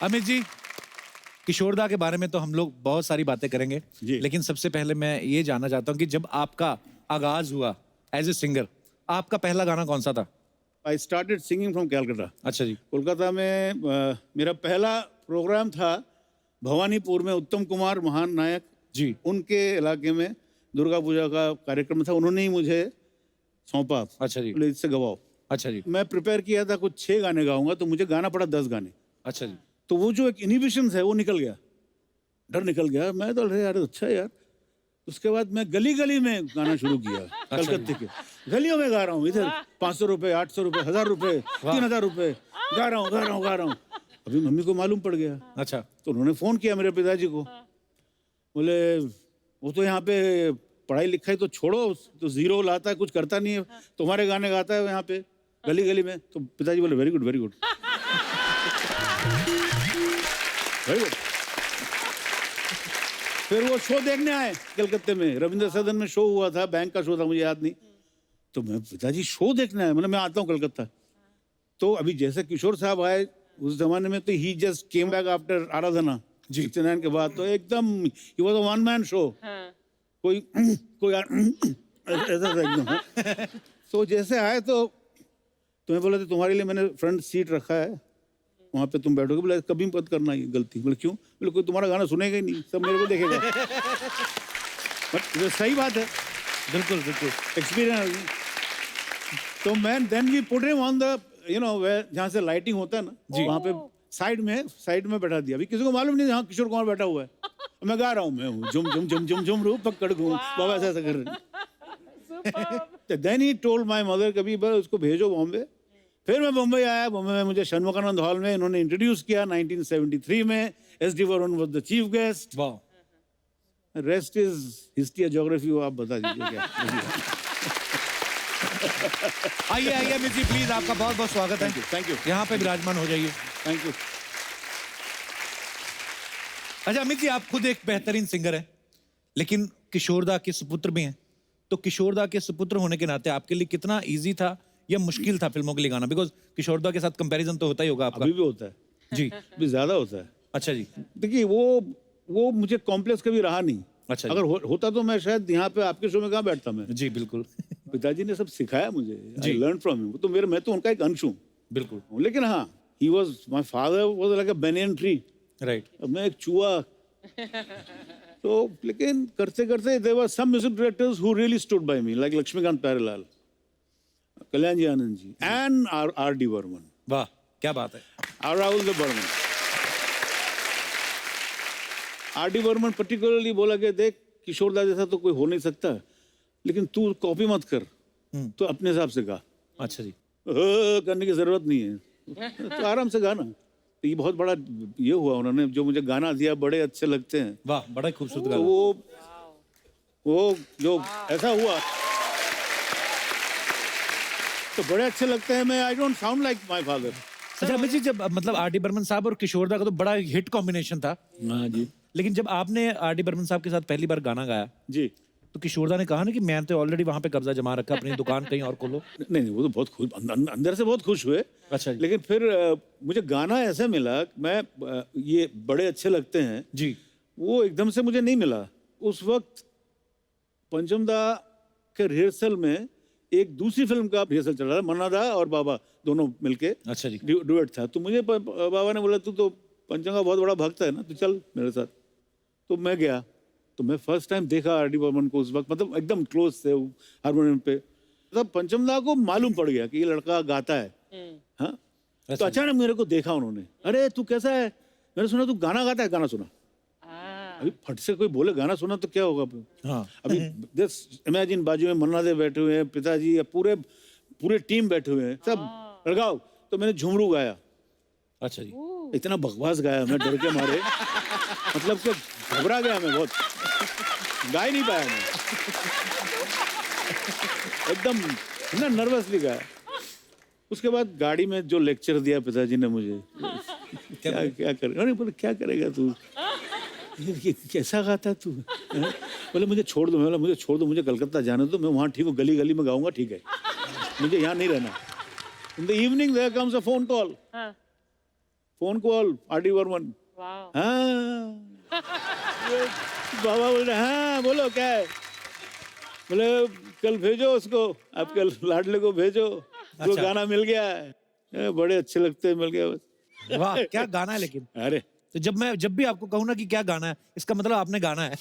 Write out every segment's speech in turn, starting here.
अमित जी, किशोरदा के बारे में तो हम लोग बहुत सारी बातें करेंगे, लेकिन सबसे पहले मैं ये जानना चाहता हूँ कि जब आपका आगाज हुआ एज ए सिंगर, आपका पहला गाना कौन सा था? I started singing from Calcutta. अच्छा जी। कोलकाता में मेरा पहला प्रोग्राम था भवानीपुर में, उत्तम कुमार महान नायक जी। उनके इलाके में दुर्गा पूजा का कार्यक्रम था, उन्होंने ही मुझे सौंपा। अच्छा जी। बोले इससे गवाओ। अच्छा जी। मैं प्रिपेयर किया था कुछ 6 गाने गाऊंगा, तो मुझे गाना पड़ा 10 गाने। अच्छा जी। तो वो जो एक इनहिबिशन है वो निकल गया, डर निकल गया। मैं तो अरे यार अच्छा है यार। उसके बाद मैं गली गली में गाना शुरू किया। कलकत्ते के गलियों में गा रहा हूँ, इधर 500 रुपए, 800 रुपए, 1000 रुपए, 3000 रुपए, गा रहा हूँ। अभी मम्मी को मालूम पड़ गया। अच्छा। तो उन्होंने फोन किया मेरे पिताजी को, बोले वो तो यहाँ पे पढ़ाई लिखाई तो छोड़ो, तो जीरो लाता है, कुछ करता नहीं है, तुम्हारे गाने गाता है यहाँ पे गली गली में। तो पिताजी बोले very good very good very good. फिर वो शो देखने आए कलकत्ते में, रविंद्र सदन में शो हुआ था, बैंक का शो था, मुझे याद नहीं। तो मैं पिताजी शो देखने आए, मतलब मैं आता हूँ कलकत्ता। तो अभी जैसे किशोर साहब आए उस जमाने में, तो ही जस्ट केम बैक आफ्टर आराधना 69 के बाद, तो एकदम he was a one man show. कोई ऐसा था एकदम। तो जैसे आए तो तुम्हें बोला था तुम्हारे लिए मैंने फ्रंट सीट रखा है, वहाँ पे तुम बैठोगे। बोले कभी मत करना ये गलती। बोले क्यों? बोले कोई तुम्हारा गाना सुनेगा ही नहीं, सब मेरे को देखेगा। बट सही बात है, बिल्कुल बिल्कुल एक्सपीरियंस। तो मैं then we put him on the जहाँ से लाइटिंग होता है ना, वहाँ पे साइड में बैठा दिया। अभी किसी को मालूम नहीं जहाँ किशोर कुमार बैठा हुआ है, मैं गा रहा हूँ, मैं हूँ झुम झुम झुम झुम झुम रू पकड़ घूम, बाबा ऐसा कर रहे। Then he told my mother कभी उसको भेजो बॉम्बे। फिर मैं बम्बई आया। बम्बई में मुझे षणमुखानंद हॉल में इन्होंने इंट्रोड्यूस किया 1973 में। SD. Burman was the chief guest. वाह। रेस्ट इज हिस्ट्री या ज्योग्राफी, वो आप बता दीजिए क्या। आइए आइए अमित जी, प्लीज, आपका बहुत बहुत स्वागत है। Thank you. यहाँ पे विराजमान हो जाइए। Thank you. अच्छा अमित जी, आप खुद एक बेहतरीन सिंगर हैं, लेकिन किशोरदा के सुपुत्र भी हैं। तो किशोरदा के सुपुत्र होने के नाते आपके लिए कितना इजी था या मुश्किल था फिल्मों के लिए गाना? बिकॉज किशोरदा के साथ कंपैरिजन तो होता ही होगा आपका। अभी भी होता है जी। अभी ज्यादा होता है। अच्छा जी। देखिए वो मुझे कॉम्प्लेक्स कभी रहा नहीं। अच्छा अगर होता तो मैं शायद यहाँ पे आपके शो में कहाँ बैठता मैं। जी बिल्कुल। पिताजी ने सब सिखाया मुझे। I learn from him. तो मैं तो उनका एक अंश हूँ। बिल्कुल। लेकिन हाँ, he was my father was like a banyan tree. Right. मैं एक चूहा। तो लेकिन करते करते there were some music directors who really stood by me, like Laxmikant Pyarelal, Kalyan ji Anand ji, and RD. Burman. वाह, क्या बात है। और राहुल द बर्मन। आर.डी. बर्मन पर्टिकुलरली बोला कि देख किशोरदा जैसा तो कोई हो नहीं सकता, लेकिन तू कॉपी मत कर, तो अपने हिसाब से गा। अच्छा जी। करने की जरूरत नहीं है, तो आराम से गाना। तो ये बहुत बड़ा ये हुआ, उन्होंने जो मुझे गाना दिया, बड़े अच्छे लगते हैं। वाह, बड़ा ही खूबसूरत तो गाना। वो जो ऐसा हुआ तो बड़े अच्छे लगते हैं। मैं I don't sound like my father. अच्छा अमित जी, जब मतलब आर.डी. बर्मन साहब और किशोरदा का तो बड़ा हिट कॉम्बिनेशन था। हाँ जी। लेकिन जब आपने आर.डी. बर्मन साहब के साथ पहली बार गाना गाया जी। तो किशोरदा ने कहा ना कि मैं तो ऑलरेडी वहां पे कब्जा जमा रखा, अपनी दुकान कहीं और खोलो। नहीं, वो तो बहुत खुश, अंदर से बहुत खुश हुए। अच्छा जी। लेकिन फिर मुझे गाना ऐसे मिला, मैं ये बड़े अच्छे लगते हैं जी। वो एकदम से मुझे नहीं मिला। उस वक्त पंचमदा के रिहर्सल में एक दूसरी फिल्म का रिहर्सल चल रहा था, मन्ना दा और बाबा दोनों मिलके। अच्छा जी। डुएट था। तो मुझे बाबा ने बोला तू तो पंचम का बहुत बड़ा भक्त है ना, तो चल मेरे साथ। तो मैं गया। तो मैं फर्स्ट टाइम देखा आर.डी. बर्मन को उस वक्त, मतलब एकदम क्लोज थे हारमोनियम पे। तब पंचमदा को मालूम पड़ गया कि ये लड़का गाता है। हाँ। तो अचानक मेरे को देखा उन्होंने, अरे तू कैसा है? मैंने सुना तू गाना गाता है। गाना सुना। अभी फट से कोई बोले गाना सुना तो क्या होगा? हाँ। अभी जस्ट इमेजिन, बाजू में मन्ना दे बैठे हुए हैं, पिताजी, या पूरे टीम बैठे हुए हैं, सब लगाओ। तो मैंने झुमरू गाया। अच्छा जी। इतना बकवास गाया मैं, डर के मारे, मतलब कि घबरा गया मैं बहुत, गा ही नहीं पाया मैं, एकदम ना नर्वसली गाया। उसके बाद गाड़ी में जो लेक्चर दिया पिताजी ने मुझे, क्या करे, बोले क्या करेगा तू, कैसा गाता तू? बोले मुझे छोड़ दो। मैं बोला मुझे छोड़ दो, मुझे कलकत्ता जाने दो, मैं वहाँ ठीक हूँ, गली गली में गाऊंगा, ठीक है, मुझे यहाँ नहीं रहना। In the evening there comes a phone call phone call RD. Burman, वाह। हाँ ये बाबा बोल रहे हाँ बोलो क्या है, बोले कल भेजो उसको, आपके लाडले को भेजो, जो अच्छा। गाना मिल गया है, बड़े अच्छे लगते हैं, मिल गया बस। वाह क्या गाना है लेकिन। अरे तो जब भी आपको कहूँ ना कि क्या गाना है, इसका मतलब आपने गाना है।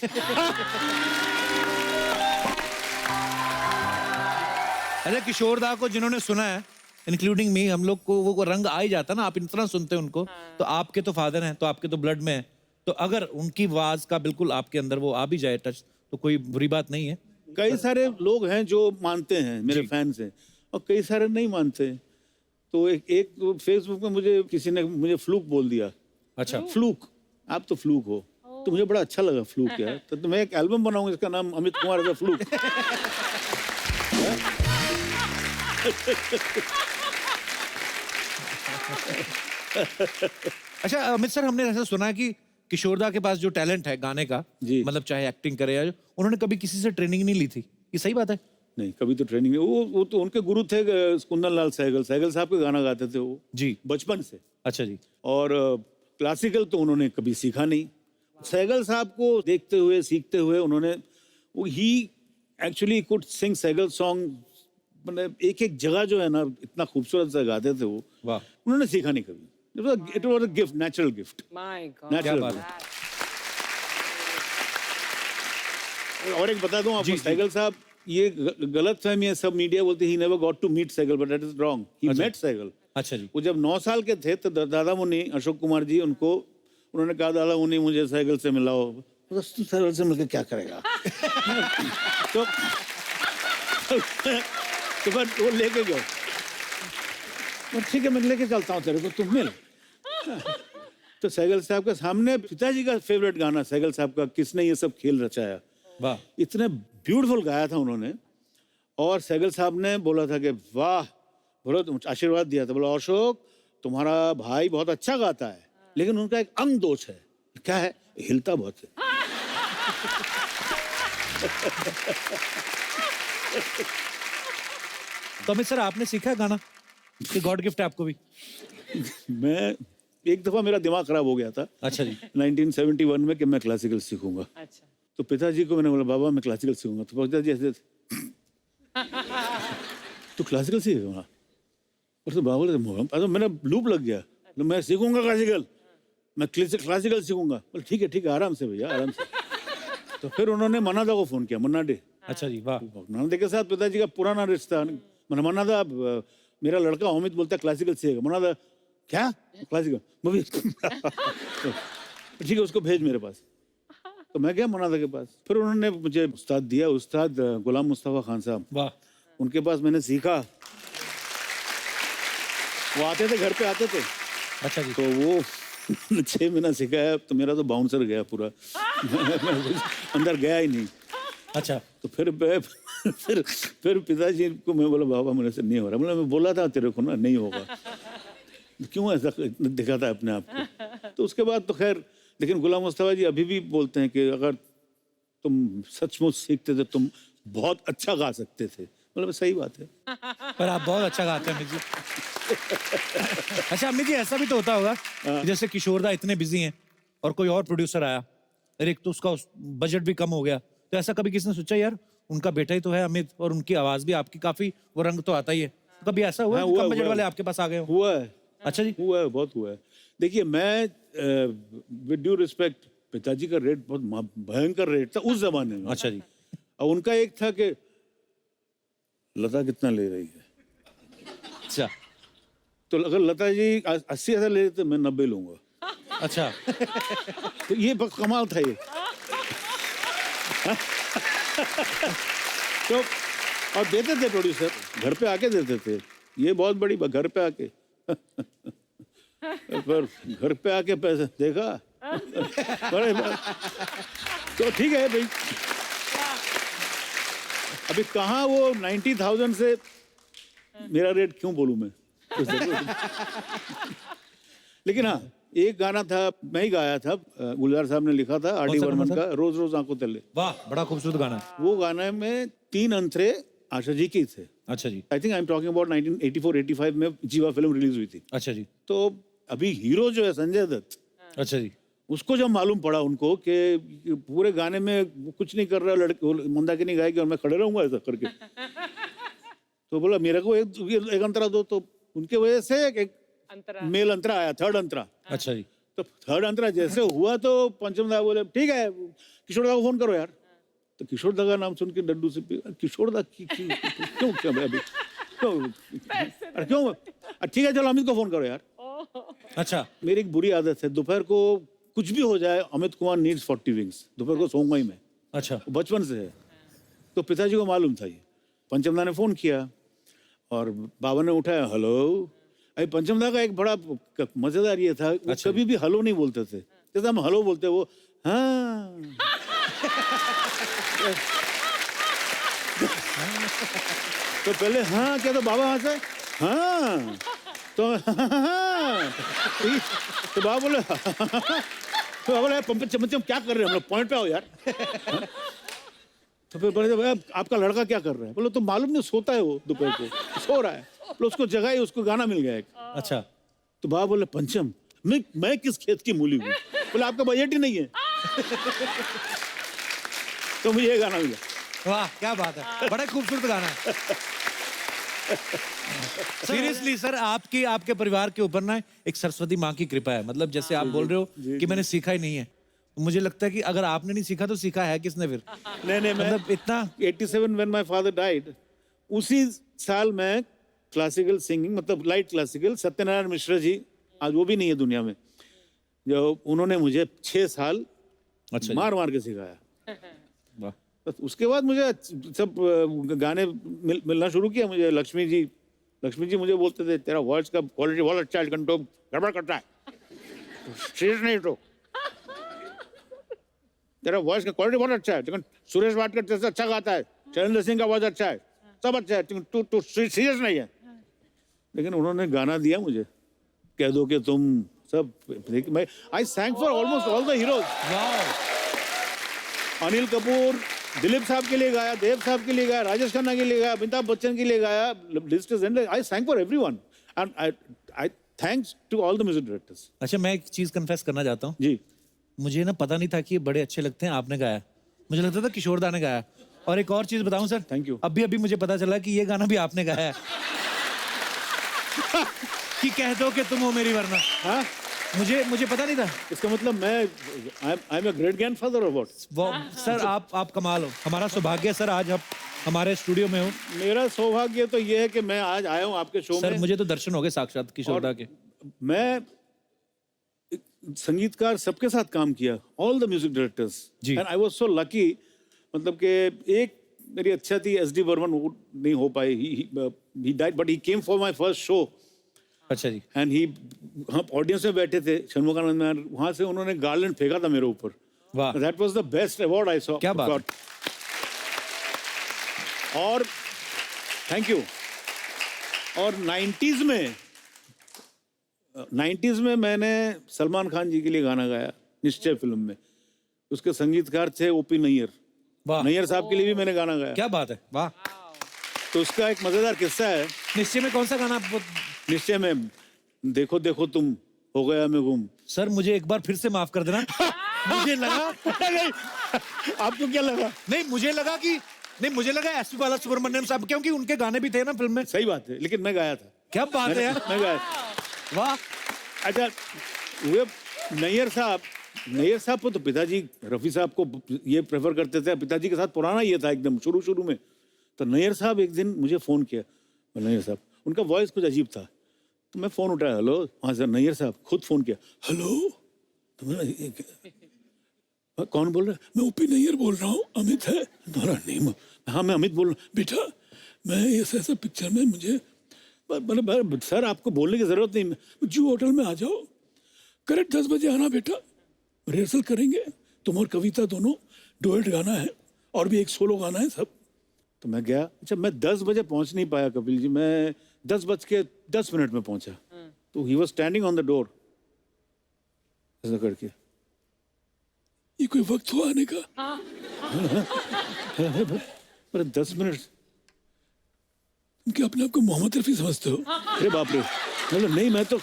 अरे किशोर दा को जिन्होंने सुना है, इंक्लूडिंग मी, हम लोग को वो रंग आ ही जाता ना। आप इतना सुनते हैं उनको, तो आपके तो फादर हैं, तो आपके तो ब्लड में है, तो अगर उनकी आवाज का बिल्कुल आपके अंदर वो आ भी जाए टच, तो कोई बुरी बात नहीं है। कई सारे लोग हैं जो मानते हैं, मेरे फैंस हैं, और कई सारे नहीं मानते हैं। तो एक तो फेसबुक में मुझे किसी ने मुझे फ्लूक बोल दिया। अच्छा। फ्लूक, आप तो फ्लूक हो, तो मुझे बड़ा अच्छा लगा फ्लूक यार। तो मैं एक एल्बम बनाऊंगा, इसका नाम Amit Kumar as a fluke. अच्छा अमित सर, हमने ऐसा सुना है कि किशोरदा के पास जो टैलेंट है गाने का, जी। मतलब चाहे एक्टिंग करे या उन्होंने कभी किसी से ट्रेनिंग नहीं ली थी, ये सही बात है? नहीं, कभी तो ट्रेनिंग नहीं। वो तो उनके गुरु थे कुंदन लाल सहगल, सहगल साहब के गाना गाते थे वो जी। बचपन से। अच्छा जी। और क्लासिकल तो उन्होंने कभी सीखा नहीं। सहगल साहब को देखते हुए सीखते हुए उन्होंने, वो ही actually could sing Saigal song, मतलब एक एक जगह जो है ना इतना खूबसूरत से गाते थे वो। वाह उन्होंने सीखा नहीं कभी। It was a gift, natural gift, my God. क्या नेचुरल बात गिफ्ट। है। और एक बता दूं आपको, जी, जी। सहगल साहब, ये गलत फहमी है, सब मीडिया बोलते he never got to meet Saigal, but that is wrong. He अच्छा। मेट सहगल। अच्छा जी। वो जब 9 साल के थे तो दादा मुन्नी अशोक कुमार जी उनको, उन्होंने कहा दादा मुन्नी मुझे सहगल से मिलाओ। तो तू सहगल से मिलकर क्या करेगा? तो फिर वो लेके गए, तो ठीक है मैं लेके चलता हूँ तेरे को, तुम मिल। तो सहगल साहब के सामने पिताजी का फेवरेट गाना सहगल साहब का, किसने ये सब खेल रचाया, वाह इतने ब्यूटीफुल गाया था उन्होंने। और सहगल साहब ने बोला था कि वाह, बोलो तुम आशीर्वाद दिया था, बोला अशोक तुम्हारा भाई बहुत अच्छा गाता है, लेकिन उनका एक अंग दोष है। क्या है? हिलता बहुत है। तो अमित सर आपने सीखा है गाना कि गॉड गिफ्ट है आपको भी? मैं एक दफा मेरा दिमाग खराब हो गया था अच्छा जी। 1971 में कि मैं क्लासिकल सीखूंगा। अच्छा। तो पिताजी को मैंने बोला बाबा मैं क्लासिकल सीखूंगा। तो पिताजी ऐसे तो क्लासिकल सीखेगा? और तो बाबा बोले मेरा लूप लग गया, तो मैं सीखूंगा क्लासिकल, मैं क्लासिकल सीखूंगा। बोले ठीक है आराम से भैया, आराम से। तो फिर उन्होंने मन्नादा को फोन किया, मन्ना डे। अच्छा जी। वाह मन्ना डे के साथ पिताजी का पुराना रिश्ता। मन्नादा, मेरा लड़का अमित बोलता है क्लासिकल सीखेगा। मन्नादा क्या क्लासिकल? ठीक है उसको भेज मेरे पास। तो मैं गया मन्नादा के पास। फिर उन्होंने मुझे उस्ताद दिया, उस्ताद गुलाम मुस्तफा खान साहब, वाह। उनके पास मैंने सीखा। वो आते थे, घर पे आते थे। अच्छा जी। तो वो 6 महीना सिखाया, तो मेरा तो बाउंसर गया पूरा। मैं अंदर गया ही नहीं। अच्छा। तो फिर पिताजी को मैं बोला बाबा मेरे से नहीं हो रहा। मैं बोला था तेरे को ना नहीं होगा, क्यों ऐसा दिखाता है अपने आप को? तो उसके बाद तो खैर, लेकिन गुलाम मुस्तफा जी अभी भी बोलते हैं कि अगर तुम सचमुच सीखते थे तुम बहुत अच्छा गा सकते थे। मतलब सही बात है। पर आप बहुत अच्छा गाते हैं अमित जी। अच्छा अमित जी, ऐसा भी तो होता होगा कि जैसे किशोरदा इतने बिजी हैं और कोई और प्रोड्यूसर आया, और एक तो उसका बजट भी कम हो गया, तो ऐसा कभी किसी ने सोचा यार उनका बेटा ही तो है अमित, और उनकी आवाज भी आपकी काफी, वो रंग तो आता ही है, तो कभी ऐसा हुआ हाँ, कि हुआ, कम बजट हुआ। वाले आपके पास आ गए हो? हुआ है, अच्छा जी। हुआ है, बहुत हुआ है। देखिए मैं विद ड्यू रिस्पेक्ट, पिताजी का रेट बहुत भयंकर रेट था उस जमाने में। अच्छा जी। और उनका एक था कि लता कितना ले रही है, अच्छा। तो अगर लता जी 80,000 ले रहे तो मैं 90 लूंगा। अच्छा। तो ये कमाल था ये। तो और देते थे प्रोड्यूसर, घर पे आके देते थे। ये बहुत बड़ी बात, घर पे आके। पर घर पे आके पैसे देखा। बड़े तो ठीक है भाई, अभी कहाँ वो 90,000 से मेरा रेट क्यों बोलूं मैं? लेकिन हाँ, एक गाना था, मैं ही गाया था, गुलजार साहब ने लिखा था, आर.डी. कौन सा बर्मन गाना का, रोज रोज आंखों तले। वाह, बड़ा खूबसूरत गाना है। वो गाने में 3 अंतरे आशा जी की थे। अच्छा जी। I think I am talking about 1984-85 में जीवा फिल्म रिलीज हुई थी। अच्छा जी। तो अभी हीरो जो है संजय दत्त, अच्छा जी। उसको जब मालूम पड़ा उनको कि पूरे गाने में वो कुछ नहीं कर रहा, लड़के मंदाकिनी गाएगी और मैं खड़े रहूंगा ऐसा करके, तो बोला मेरे को एक अंतरा दो, तो उनके वजह से एक मेल अंतरा आया, थर्ड अंतरा। अच्छा जी। तो थर्ड अंतरा जैसे हुआ तो पंचम दा बोले ठीक है किशोर दा को फोन करो यार। तो किशोर दा का नाम सुन के डड्डू से किशोर दा क्यों क्या भाई अभी क्यों, अरे क्यों, ठीक है चलो अमित को फोन करो यार। अच्छा। मेरी एक बुरी आदत है, दोपहर को कुछ भी हो जाए अमित कुमार नीड्स 40 विंग्स, दोपहर को सोऊंगा ही मैं, अच्छा। बचपन से है। तो पिताजी को मालूम था ये, पंचमदा ने फोन किया और बाबा ने उठाया, हेलो। अरे पंचमदा का एक बड़ा मजेदार ये था, वो अच्छा। कभी भी हेलो नहीं बोलते थे, जैसे हम हेलो बोलते वो हाँ। तो पहले हाँ क्या, तो बाबा वहां से हाँ, तो तो बाबा बोले तो बाबा बोले पंचम क्या कर रहे हैं हम लोग, पॉइंट पे आओ यार। तो फिर बोले आपका लड़का क्या कर रहा है, बोले तो मालूम नहीं सोता है वो, दोपहर को सो रहा है, बोले उसको जगाई, उसको गाना मिल गया एक। अच्छा। तो बाबा बोले पंचम मैं किस खेत की मूली हूँ, बोले आपका बजट ही नहीं है। तो मुझे ये गाना मिला। वाह क्या बात है, बड़ा खूबसूरत गाना है। सीरियसली सर, आपके आपके परिवार के ऊपर ना एक सरस्वती माँ की कृपा है। मतलब जैसे आप बोल रहे हो कि मैंने सीखा ही नहीं है, तो मुझे लगता है कि अगर आपने नहीं सीखा तो सीखा है किसने फिर? नहीं मतलब इतना 87 when my father died, उसी साल मैं क्लासिकल सिंगिंग, मतलब लाइट क्लासिकल, सत्यनारायण मिश्रा जी आज वो भी नहीं है दुनिया में, जो उन्होंने मुझे 6 साल अच्छा मार मार के सिखाया। वाह। बस उसके बाद मुझे सब गाने मिलना शुरू किया। मुझे लक्ष्मी जी मुझे बोलते थे तेरा वॉइस का क्वालिटी बहुत अच्छा है, कंट्रोल गड़बड़ करता है, सीरियस नहीं तो तेरा वॉइस का क्वालिटी बहुत अच्छा है, लेकिन सुरेश वाडकर जैसे अच्छा गाता है, शैलेंद्र सिंह का वॉइस अच्छा है, सब अच्छा है, लेकिन तू सीरियस नहीं है। लेकिन उन्होंने गाना दिया मुझे, कह दो कि तुम सब, मैं I sang for almost all the heroes. Anil Kapoor, Dilip Sahab के लिए गाया, देव साहब के लिए गाया, राजेश खन्ना के लिए गाया, अमिताभ बच्चन के लिए गाया, list is endless. I sang for everyone and I thanks to all the music directors. अच्छा, मैं एक चीज कन्फेस करना चाहता हूँ। जी, मुझे ना पता नहीं था कि ये बड़े अच्छे लगते हैं, आपने गाया। मुझे लगता था किशोर दा ने गाया। और एक और चीज बताऊं सर, थैंक यू। अभी मुझे पता चला कि ये गाना भी आपने गाया है। कि कह दो कि तुम हो मेरी वरना। हाँ, मुझे पता नहीं था। इसका मतलब मैं I am a great grandfather और व्हाट? सर आप कमाल हो, हमारा सौभाग्य है सर आज आप हमारे स्टूडियो में हो। मेरा सौभाग्य तो ये है कि मैं आज आया हूँ आपके शो सर में। मुझे तो दर्शन हो गए साक्षात किशोर दा के। मैं संगीतकार सबके साथ काम किया, ऑल द म्यूजिक डायरेक्टर्स, जी। And I was so lucky. मतलब कि एक मेरी अच्छा थी एसडी बर्मन, वो नहीं हो पाई, he died, but he came for my first show. अच्छा जी। एंड ही, हम ऑडियंस में बैठे थे षणमुखानंद में, वहां से उन्होंने गार्लैंड फेंका था मेरे ऊपर। वाह। That was the best award I saw. क्या बात है। और थैंक यू। और 90s में मैंने सलमान खान जी के लिए गाना गाया निश्चय फिल्म में। उसके संगीतकार थे ओपी नैयर। वाह। नैयर साहब के लिए भी मैंने गाना गाया। क्या बात है, वाह। तो उसका एक मजेदार किस्सा है। निश्चय में कौन सा गाना निश्चय में देखो देखो तुम हो गया मैं गुम। सर मुझे एक बार फिर से माफ कर देना। मुझे लगा नहीं, आपको क्या लगा? नहीं मुझे लगा एसपी बालासुब्रमण्यम साहब, क्योंकि उनके गाने भी थे ना फिल्म में। सही बात है, लेकिन मैं गाया था। क्या बात है यार, मैं गाया। वाह। अच्छा, वो नैयर साहब को तो पिताजी रफी साहब को ये प्रेफर करते थे, पिताजी के साथ पुराना ये था एकदम शुरू में। तो नैयर साहब एक दिन मुझे फोन किया, नैयर साहब, उनका वॉइस कुछ अजीब था, तो मैं फोन उठाया, हेलो। हाँ सर। नैयर साहब खुद फोन किया, हेलो। तो कौन बोल रहा है? मैं ओपी नैयर बोल रहा हूँ, अमित है? नहीं, हाँ मैं अमित बोल रहा हूँ। बेटा मैं ऐसा पिक्चर में मुझे, सर आपको बोलने की जरूरत नहीं, जू होटल में आ जाओ, करेक्ट 10 बजे आना बेटा, रिहर्सल करेंगे, तुम और कविता दोनों डुएट गाना है और भी एक सोलो गाना है सब। तो मैं गया। अच्छा, मैं 10 बजे पहुंच नहीं पाया कपिल जी, मैं 10:10 में पहुंचा। तो he was standing on the door ऐसा करके, ये कोई वक्त हुआ आने का? पर 10 मिनट, तुम क्या अपने आप को मोहम्मद रफी समझते हो? अरे बाप रे, मतलब नहीं, मैं तो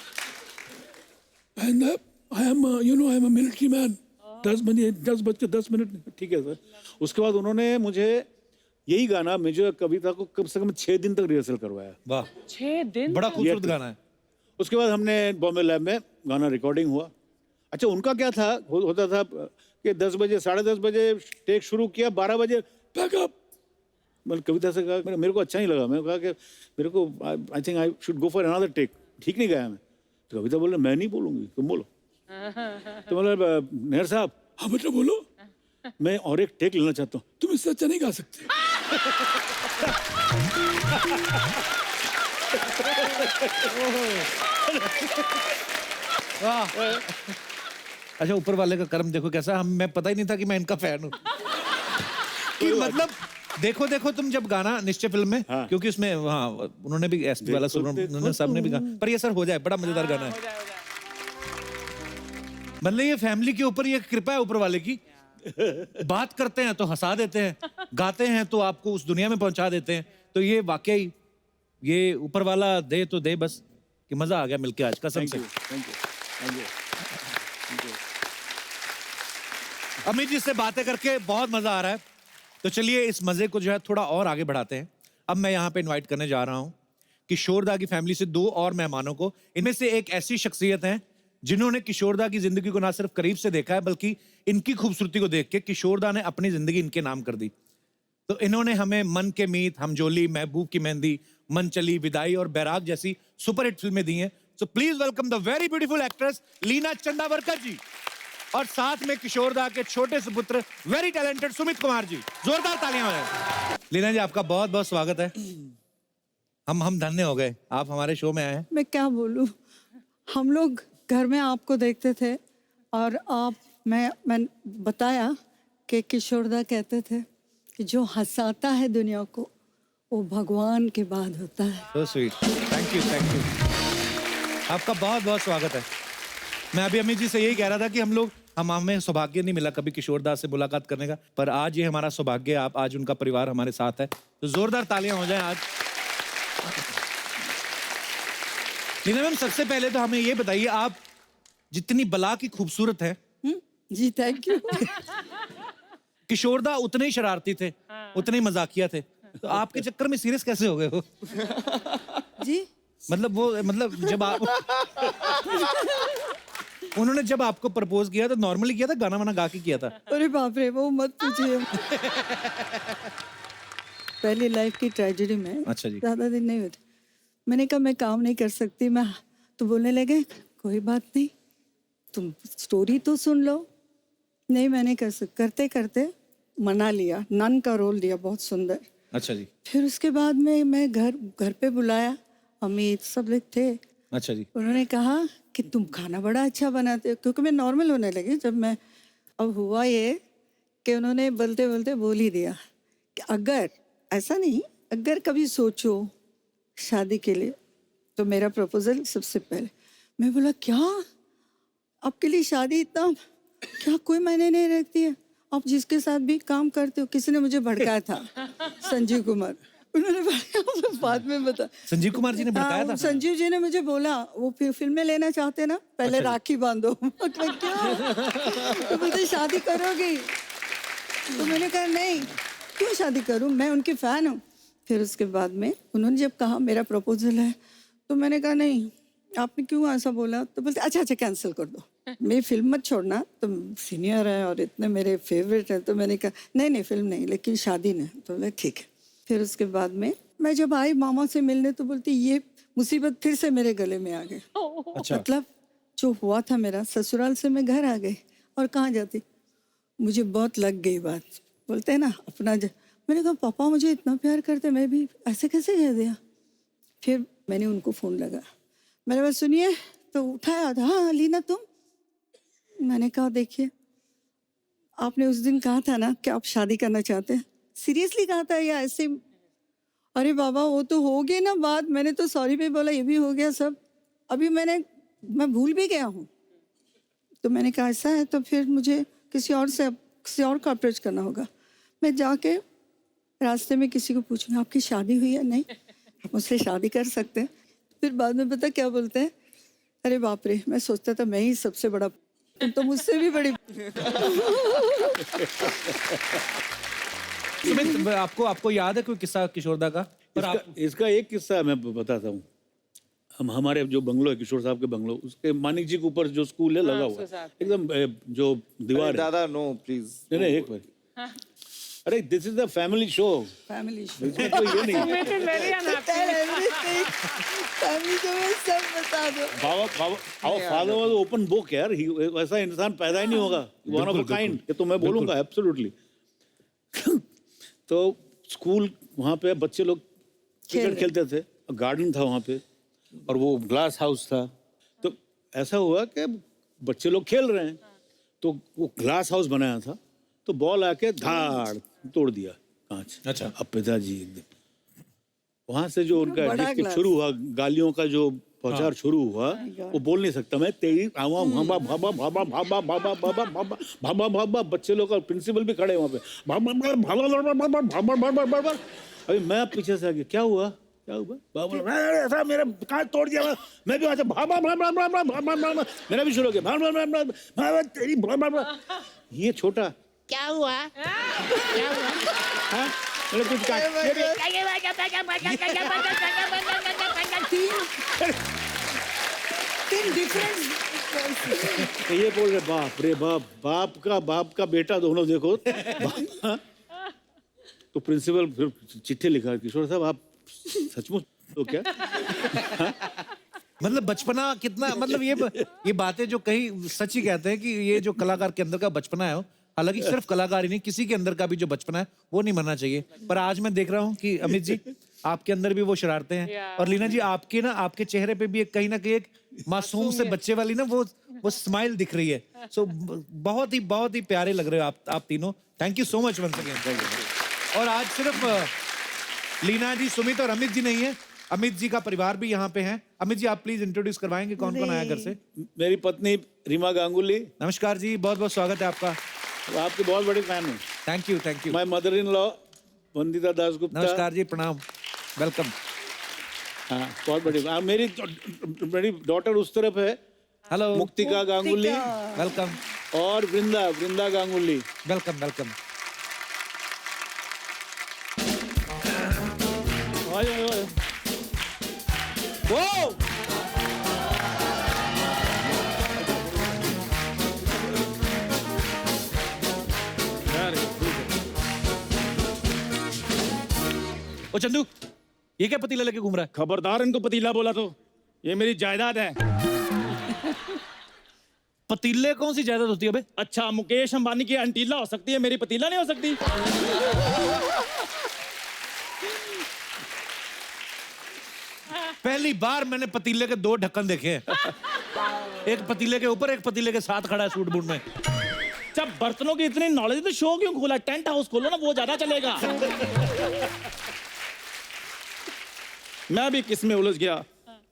And I am, I am a military man. 10 बज के 10 मिनट. ठीक है सर. उसके बाद उन्होंने मुझे यही गाना मुझे कविता को कम से कम 6 दिन तक रिहर्सल करवाया. वाह, 6 दिन बड़ा तक? खूबसूरत गाना है. उसके बाद हमने बॉम्बे लैब में गाना रिकॉर्डिंग हुआ. अच्छा, उनका क्या था, होता था कि 10 बजे 10:30 बजे टेक शुरू किया, 12 बजे Back up. मैंने कविता से कहा, मेरे को अच्छा नहीं लगा. मैंने कहा कि मेरे को I think I should go for another take. ठीक नहीं गया मैं. तो कविता बोले मैं नहीं बोलूंगी, तुम बोलो. तो मतलब नेहर साहब, हाँ बेटा बोलो. मैं और एक टेक लेना चाहता हूँ. तुम इससे अच्छा नहीं गा सकते. वाह. अच्छा, ऊपर वाले का कर्म देखो कैसा. मैं पता ही नहीं था कि मैं इनका फैन हूँ. कि मतलब देखो देखो तुम जब गाना निश्चय फिल्म में, हाँ. क्योंकि उसमें हाँ उन्होंने भी एसपी वाला सुर उन्होंने सबने भी गा. पर ये सर हो जाए, बड़ा मजेदार गाना है. मतलब ये फैमिली के ऊपर ये कृपा है ऊपर वाले की. बात करते हैं तो हंसा देते हैं, गाते हैं तो आपको उस दुनिया में पहुंचा देते हैं. तो ये वाकई ये ऊपर वाला दे तो दे बस, कि मजा आ गया मिलके आज कसम से. Thank you. अमित जी से बातें करके बहुत मजा आ रहा है. तो चलिए इस मजे को जो है थोड़ा और आगे बढ़ाते हैं. अब मैं यहाँ पे इनवाइट करने जा रहा हूँ किशोरदा की फैमिली से 2 और मेहमानों को. इनमें से एक ऐसी शख्सियत है जिन्होंने किशोरदा की जिंदगी को ना सिर्फ करीब से देखा है, बल्कि इनकी खूबसूरती को देख के किशोरदा ने अपनी जिंदगी इनके नाम कर दी. तो इन्होंने हमें मन के मीत, हमजोली, महबूब की मेहंदी, मन चली, विदाई और बैराग जैसी सुपरहिट फिल्में दी हैं. So please welcome the very beautiful actress Leena Chandavarkar ji, और साथ में किशोरदा के छोटे सुपुत्र वेरी टैलेंटेड सुमित कुमार जी. जोरदार तालियां हो जाए. लीना जी, आपका बहुत बहुत स्वागत है. हम धन्य हो गए, आप हमारे शो में आए हैं. मैं क्या बोलूं, हम लोग घर में आपको देखते थे और मैं बताया कि किशोरदा कहते थे कि जो हंसाता है दुनिया को वो भगवान के बाद होता है. So sweet. Thank you. आपका बहुत बहुत स्वागत है. मैं अभी अमित जी से यही कह रहा था कि हमें सौभाग्य नहीं मिला कभी किशोरदा से मुलाकात करने का, पर आज ये हमारा सौभाग्य है. आप आज उनका परिवार हमारे साथ है, तो जोरदार तालियां हो जाएं आज. लीना मैम, सबसे पहले तो हमें ये बताइए, आप जितनी बला की खूबसूरत है. जी थैंक यू. किशोरदा उतने ही शरारती थे, उतने ही मजाकिया थे. तो आपके चक्कर में सीरियस कैसे हो गए हो? जी मतलब जब आप उन्होंने जब आपको प्रपोज किया तो नॉर्मली किया था, गाना वाना गा के किया था? अरे बाप रे, वो मत पूछिए. पहली लाइफ की ट्रेजेडी में अच्छा जी. ज्यादा दिन नहीं हुए थे. मैंने कहा मैं काम नहीं कर सकती. मैं तो बोलने लगे कोई बात नहीं, तुम स्टोरी तो सुन लो. नहीं मैं नहीं कर सकती. करते करते मना लिया, नन का रोल दिया, बहुत सुंदर. अच्छा जी. फिर उसके बाद में मैं घर पे बुलाया, अमित सब लोग थे. अच्छा जी. उन्होंने कहा कि तुम खाना बड़ा अच्छा बनाते हो, क्योंकि मैं नॉर्मल होने लगी जब मैं. अब हुआ ये कि उन्होंने बोलते बोलते बोल ही दिया कि अगर ऐसा नहीं, अगर कभी सोचो शादी के लिए तो मेरा प्रपोजल सबसे पहले. मैं बोला क्या आपके लिए शादी इतना क्या कोई मायने नहीं रखती है? आप जिसके साथ भी काम करते हो. किसी ने मुझे भड़काया था, संजीव कुमार. उन्होंने बाद में बता, संजीव कुमार जी ने बताया था. संजीव जी ने मुझे बोला वो फिर फिल्में लेना चाहते ना, पहले राखी बांधो. मतलब क्या, तो बोलते शादी करोगी? तो मैंने कहा नहीं, क्यों शादी करूं, मैं उनकी फैन हूँ. फिर उसके बाद में उन्होंने जब कहा मेरा प्रपोजल है, तो मैंने कहा नहीं, आपने क्यों ऐसा बोला? तो बोलते अच्छा कैंसिल कर दो, मेरी फिल्म मत छोड़ना, तुम सीनियर है और इतने मेरे फेवरेट हैं. तो मैंने कहा नहीं फिल्म नहीं, लेकिन शादी नहीं. तो बोले ठीक है. फिर उसके बाद में मैं जब आई मामा से मिलने, तो बोलती ये मुसीबत फिर से मेरे गले में आ गई. अच्छा. मतलब जो हुआ था मेरा, ससुराल से मैं घर आ गई और कहाँ जाती. मुझे बहुत लग गई बात. बोलते हैं ना अपना मैंने कहा पापा मुझे इतना प्यार करते, मैं भी ऐसे कैसे कह दिया. फिर मैंने उनको फ़ोन लगा, मैंने बस सुनिए, तो उठाया था. हाँ लीना तुम? मैंने कहा देखिए, आपने उस दिन कहा था ना कि आप शादी करना चाहते हैं. सीरियसली कहा था या ऐसे? अरे बाबा वो तो हो गई ना बात, मैंने तो सॉरी पे बोला, ये भी हो गया सब. अभी मैं भूल भी गया हूँ. तो मैंने कहा ऐसा है तो फिर मुझे किसी और को अप्रोच करना होगा. मैं जाके रास्ते में किसी को पूछूंगा आपकी शादी हुई है? नहीं, आप मुझसे शादी कर सकते हैं. फिर बाद में पता क्या बोलते हैं, अरे बाप रे, मैं सोचता था मैं ही सबसे बड़ा, तुम तो मुझसे भी बड़ी। सुमित, आपको याद है कोई किस्सा किशोरदा का? इसका एक किस्सा मैं बताता हूँ। हमारे जो बंगलो है, किशोर साहब के बंगलो, उसके मानिक जी के ऊपर जो स्कूल है लगा हुआ है, एकदम जो दीवार है। दादा नो प्लीज। नहीं एक मिनट, अरे this is the family show, family show, इसमें कोई ये नहीं। फैमिली शो में सब बता दो। our father was open book यार, वैसा इंसान पैदा ही नहीं होगा, one of a kind, ये तो मैं बोलूंगा एब्सोल्युटली। तो स्कूल वहाँ पे बच्चे लोग क्रिकेट खेलते थे, गार्डन था वहाँ पे और वो ग्लास हाउस था। तो ऐसा हुआ कि बच्चे लोग खेल रहे हैं, तो वो ग्लास हाउस बनाया था, तो बॉल आके धाड़ तोड़ दिया कांच। अच्छा। अब पिताजी एकदम, वहां से जो उनका बड़ा डिस्ट्रिक्ट glass। शुरू हुआ, गालियों का जो प्रचार शुरू हुआ, वो बोल नहीं सकता मैं, तेरी भाबा भाबा भाबा भाबा भाबा भाबा भाबा भाबा भाबा भाबा, बच्चे लोग और प्रिंसिपल भी खड़े वहां पे, भाबा भाबा भाबा भाबा भाबा। अभी मैं पीछे से आ गया, क्या हुआ क्या हुआ? बाबा ऐसा मेरा कांच तोड़ दिया, मैं भी वहां से भाबा भाबा भाबा भाबा भाबा, मेरा भी शुरू हो गया भाबा भाबा भाबा, तेरी भाबा भाबा। ये छोटा क्या हुआ क्या हुआ? हाँ मैंने कुछ तीन डिफरेंट। तो ये बोल रहे बाप रे बाप, बाप का बेटा दोनों देखो। तो प्रिंसिपल फिर चिट्ठी लिखा, किशोर साहब आप सचमुच तो क्या? मतलब बचपना कितना, मतलब ये बातें जो कहीं सच ही कहते हैं कि ये जो कलाकार के अंदर का बचपना है, हालांकि सिर्फ कलाकार ही नहीं, किसी के अंदर का भी जो बचपना है वो नहीं मरना चाहिए। पर आज मैं देख रहा हूँ कि अमित जी आपके अंदर भी वो शरारतें हैं, और लीना जी आपके चेहरे पे भी एक कहीं ना कहीं एक मासूम से बच्चे वाली ना वो स्माइल दिख रही है। सो बहुत ही प्यारे लग रहे हो आप तीनों। Thank you so much once again. और आज सिर्फ लीना जी, सुमित और अमित जी नहीं है, अमित जी का परिवार भी यहाँ पे है। अमित जी आप प्लीज इंट्रोड्यूस करवाएंगे कौन कौन आया घर से? मेरी पत्नी रीमा गांगुली। नमस्कार जी, बहुत बहुत स्वागत है आपका। आपके बहुत बड़े फैन हूँ। Thank you. My mother in law Vandita Dasgupta. नमस्कार जी, प्रणाम, वेलकम। हाँ बहुत बड़ी। मेरी डॉटर उस तरफ है, हेलो, मुक्तिका गांगुली, वेलकम। और वृंदा गांगुली। वेलकम। वो ओ चंदू, ये क्या पतीला लेके घूम रहा है? खबरदार, इनको पतीला बोला तो ये मेरी जायदाद है। पतीले कौन सी जायदाद होती है बे? अच्छा, मुकेश अंबानी की अंटीला हो सकती है, मेरी पतीला नहीं हो सकती। पहली बार मैंने पतीले के 2 ढक्कन देखे हैं। एक पतीले के ऊपर, एक पतीले के साथ खड़ा है सूट बूट में। जब बर्तनों की इतनी नॉलेज तो शो क्यों खोला? टेंट हाउस खोलो ना, वो ज्यादा चलेगा। मैं भी किस में उलझ गया।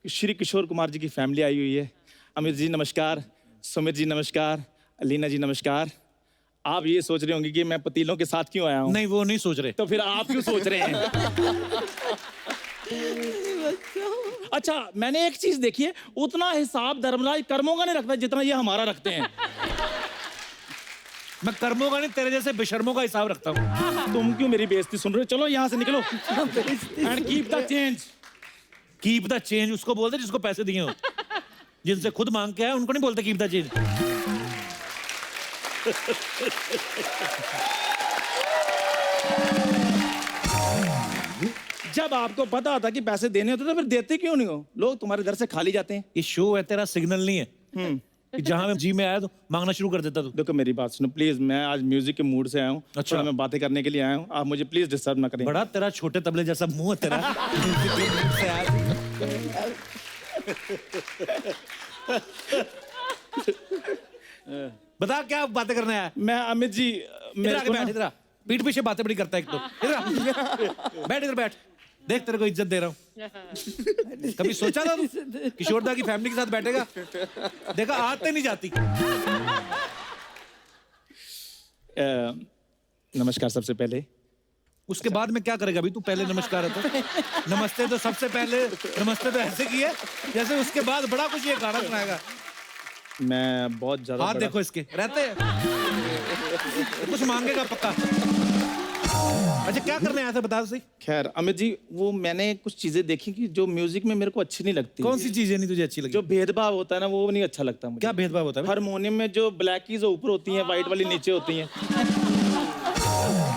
श्री किशोर कुमार जी की फैमिली आई हुई है। अमित जी नमस्कार, सुमित जी नमस्कार, लीना जी नमस्कार। आप ये सोच रहे होंगे कि मैं पतीलों के साथ क्यों आया हूँ। नहीं, वो नहीं सोच रहे। तो फिर आप क्यों सोच रहे हैं? अच्छा, मैंने एक चीज देखी है, उतना हिसाब धर्मराज कर्मों का नहीं रखता जितना ये हमारा रखते हैं। मैं कर्मों का नहीं, तेरे जैसे बेशर्मों का हिसाब रखता हूँ। तुम क्यों मेरी बेइज्जती सुन रहे हो? चलो यहाँ से निकलो। And keep the change. Keep the change उसको बोलते जिसको पैसे दिए हो। जिनसे खुद मांग के आए उनको नहीं बोलते कीप द चेंज। जब आपको पता होता कि पैसे देने होते तो फिर देते क्यों नहीं हो? लोग तुम्हारे घर से खाली जाते हैं। ये शो है, तेरा सिग्नल नहीं है कि जहां मैं जी में आया तो मांगना शुरू कर देता तू। देखो मेरी बात सुनो प्लीज, मैं आज म्यूजिक के मूड से आया हूँ। अच्छा। मैं बातें करने के लिए आया हूँ, आप मुझे प्लीज डिस्टर्ब ना करें। बड़ा तेरा छोटे तबले जैसा मुंह है तेरा। बता क्या बातें करने आया? मैं अमित जी, इधर आके बैठ, इधर आ। पीठ पीछे बातें बड़ी करता है एक तो। इधर आ। बैठ, इधर बैठ। देख तेरे को इज्जत दे रहा हूँ। कभी सोचा था तू किशोरदा की फैमिली के साथ बैठेगा? देखा आते नहीं जाती। नमस्कार सबसे पहले। उसके बाद में क्या करेगा? अभी तू पहले नमस्कार है तो नमस्ते तो सबसे पहले, नमस्ते तो ऐसे की है जैसे उसके बाद बड़ा कुछ ये गाना सुनाएगा। मैं बहुत ज्यादा हाथ बड़ा- देखो इसके रहते हैं। कुछ मांगेगा पक्का। अच्छा क्या करने आया था बता दो सही। खैर अमित जी, वो मैंने कुछ चीजें देखी कि जो म्यूजिक में मेरे को अच्छी नहीं लगती। कौन सी चीजें नहीं तुझे अच्छी लगी? जो भेदभाव होता है ना, वो नहीं अच्छा लगता मुझे। क्या भेदभाव होता है? हारमोनियम में जो ब्लैक कीज ऊपर होती हैं, व्हाइट वाली नीचे होती हैं।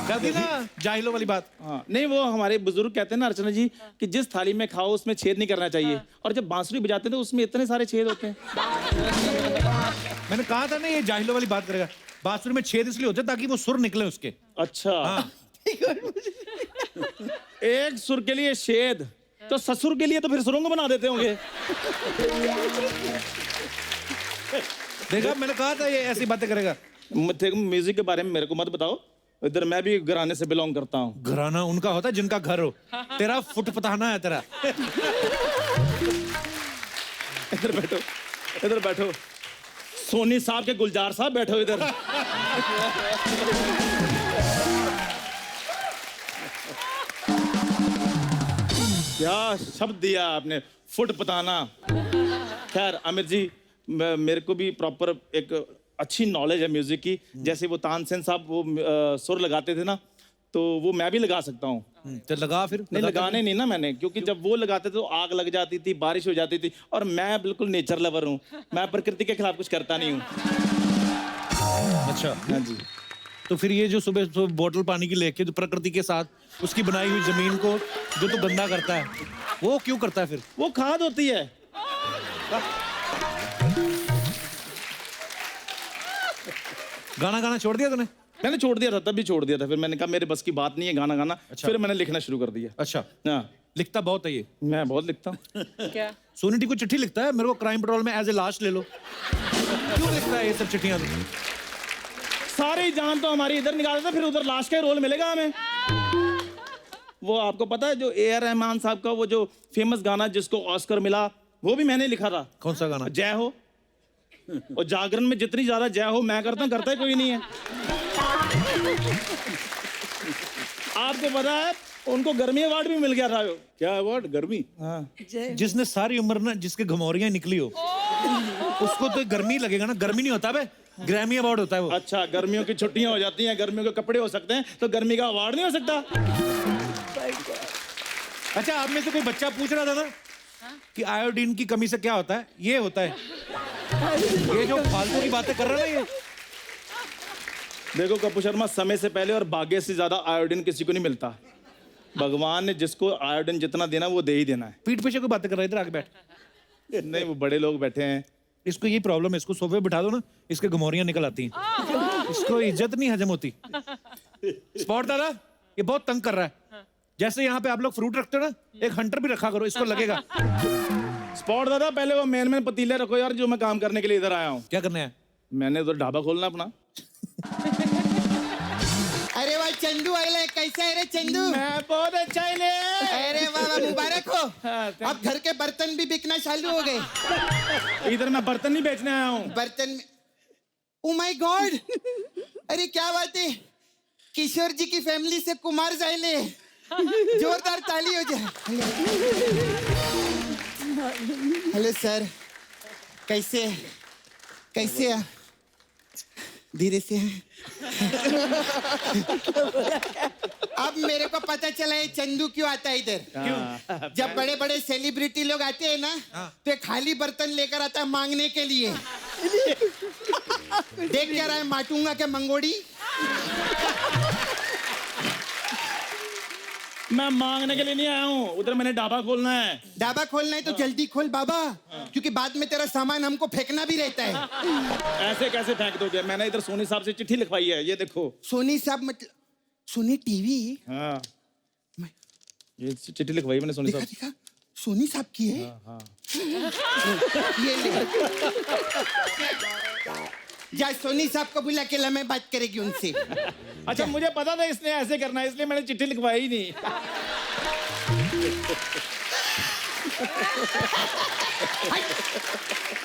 कर दी ना जाहिलों वाली बात। हाँ, नहीं वो हमारे बुजुर्ग कहते हैं ना अर्चना जी कि जिस थाली में खाओ उसमें छेद नहीं करना चाहिए। और जब बांसुरी बजाते हैं तो उसमें इतने सारे छेद होते हैं। मैंने कहा था ना ये जाहिलों वाली बात करेगा। बांसुरी में छेद इसलिए होते हैं ताकि वो सुर निकले उसके। अच्छा हाँ। एक सुर के लिए छेद, तो ससुर के लिए तो फिर सुरंग बना देते होंगे। देखा मैंने कहा था ये ऐसी बातें करेगा। म्यूजिक के बारे में मेरे को मत बताओ, इधर मैं भी घराने से बिलोंग करता हूँ। घराना उनका होता है जिनका घर हो। तेरा फुट पताना है तेरा। इधर बैठो, इधर बैठो। सोनी साहब के गुलजार साहब बैठो इधर। क्या शब्द दिया आपने, फुट पताना। खैर अमित जी, मेरे को भी प्रॉपर एक अच्छी नॉलेज है म्यूजिक की। जैसे वो तानसेन साहब वो सुर लगाते थे ना, तो वो मैं भी लगा सकता हूँ। तो लगा फिर। नहीं लगाने नहीं ना मैंने, क्योंकि जब वो लगाते थे तो आग लग जाती थी, बारिश हो जाती थी। और मैं बिल्कुल नेचर लवर हूँ, मैं प्रकृति के खिलाफ कुछ करता नहीं हूँ। अच्छा हाँ जी। तो फिर ये जो सुबह सुबह बोतल पानी की लेके जो प्रकृति के साथ उसकी बनाई हुई जमीन को जो तू गंदा करता है, वो क्यों करता है फिर? वो खाद होती है। गाना गाना छोड़ दिया तूने? मैंने छोड़ दिया था, तब भी छोड़ दिया था। फिर मैंने कहा मेरे बस की बात नहीं है गाना गाना। फिर मैंने लिखना शुरू कर दिया। अच्छा हाँ, लिखता बहुत है ये। मैं बहुत लिखता हूँ। क्या? सोनी को चिट्ठी लिखता है, मेरे को क्राइम पेट्रोल में एज ए लास्ट ले लो। क्यों लिखता है ये सब चिट्ठियां? सारी जान तो हमारी इधर निकाल देता, फिर उधर लास्ट का रोल मिलेगा हमें। वो आपको पता है जो A.R. रहमान साहब का वो जो फेमस गाना जिसको ऑस्कर मिला, वो भी मैंने लिखा था। कौन सा गाना? जय हो। और जागरण में जितनी ज्यादा जय हो मैं करता हूं, करता ही कोई नहीं है। आपको पता है उनको गर्मी अवार्ड भी मिल गया था। क्या अवार्ड? गर्मी? हाँ। जिसने सारी उम्र ना जिसके घमौरियां निकली हो उसको तो गर्मी लगेगा ना। गर्मी नहीं होता बे, ग्रैमी अवार्ड होता है वो। अच्छा, गर्मियों की छुट्टियां हो जाती हैं, गर्मियों के कपड़े हो सकते हैं, तो गर्मी का अवार्ड नहीं हो सकता? अच्छा आप में से कोई बच्चा पूछ रहा था ना कि आयोडीन की कमी से क्या होता है? ये होता है। ये जो फालतू की बातें कर रहा है ना ये। देखो कपूर शर्मा, समय से पहले और भाग्य से ज्यादा आयोडीन किसी को नहीं मिलता। भगवान ने जिसको आयोडीन जितना देना वो दे ही देना है। पीठ पीछे कोई बातें कर रहा है, इधर आके बैठ। नहीं, वो बड़े लोग बैठे हैं। इसको ये प्रॉब्लम है, इसको सोफे बिठा दो ना, इसके घमौरियां निकल आती हैं। इसको इज्जत नहीं हजम होती। स्पॉट दादा ये बहुत तंग कर रहा है। जैसे यहाँ पे आप लोग फ्रूट रखते हो ना, एक हंटर भी रखा करो, इसको लगेगा। स्पॉट दादा, पहले वो मेन पतीले रखो यार, जो मैं काम करने के लिए इधर आया हूँ। क्या करना है? मैंने उधर ढाबा खोलना अपना। अरे वाह चंदू आइला, कैसा है रे चंदू? मैं बहुत अच्छा ही ले। अरे वाह मुबारक हो। अब घर के बर्तन भी बिकना चालू हो गए। इधर मैं बर्तन नहीं बेचने आया हूँ। बर्तन में ओ माय गॉड, अरे क्या बात है, किशोर जी की फैमिली से कुमार जाइले, जोरदार ताली हो जाए। हेलो सर, कैसे कैसे हैं? धीरे से। अब मेरे को पता चला है चंदू क्यों आता है इधर। क्यों? जब बड़े बड़े सेलिब्रिटी लोग आते हैं ना, तो एक खाली बर्तन लेकर आता है मांगने के लिए। देख क्या रहा है, माटूंगा क्या मंगोड़ी? मैं मांगने के लिए नहीं आया हूँ, उधर मैंने ढाबा खोलना है। ढाबा खोलना है तो जल्दी खोल बाबा, क्योंकि बाद में तेरा सामान हमको फेंकना भी रहता है। ऐसे कैसे फेंक दोगे? मैंने इधर सोनी साहब से चिट्ठी लिखवाई है, ये देखो। सोनी साहब मतलब सोनी टीवी? हाँ, ये चिट्ठी लिखवाई मैंने सोनी दिखा साहब। दिखा, सोनी साहब की है। ये ले जा, सोनी साहब को बुला के मैं बात करेगी उनसे। अच्छा, मुझे पता था इसने ऐसे करना है, इसलिए मैंने चिट्ठी लिखवाई ही नहीं।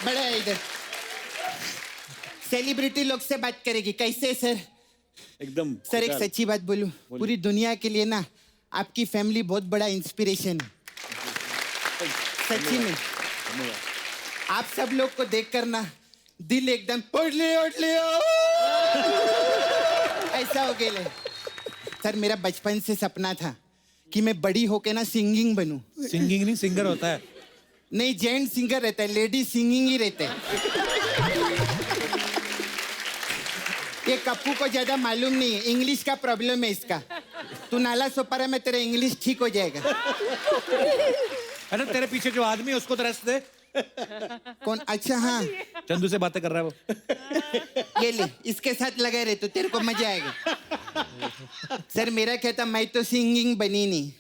बड़ा है इधर। सेलिब्रिटी लोग से बात करेगी। कैसे सर, एकदम सर एक सच्ची बात बोलूं, पूरी दुनिया के लिए ना आपकी फैमिली बहुत बड़ा इंस्पिरेशन है, सच्ची में। आप सब लोग को देखकर ना दिल एकदम उठ लियो ऐसा हो गया। सर मेरा बचपन से सपना था कि मैं बड़ी होके ना सिंगिंग बनूं। सिंगिंग नहीं, सिंगर होता है। नहीं, जेंट सिंगर रहता है, लेडी सिंगिंग ही रहता है। ये कप्पू को ज्यादा मालूम नहीं है, इंग्लिश का प्रॉब्लम है इसका। तू नाला सोपारा में तेरा इंग्लिश ठीक हो जाएगा। अरे तेरे पीछे जो आदमी है उसको तो रेस्ट दे। कौन? अच्छा हाँ, चंदू से बातें कर रहा है वो। ये ले, इसके साथ लगे रहे तो तेरे को मजा आएगा। सर मेरा कहता, मैं तो सिंगिंग बनी नहीं,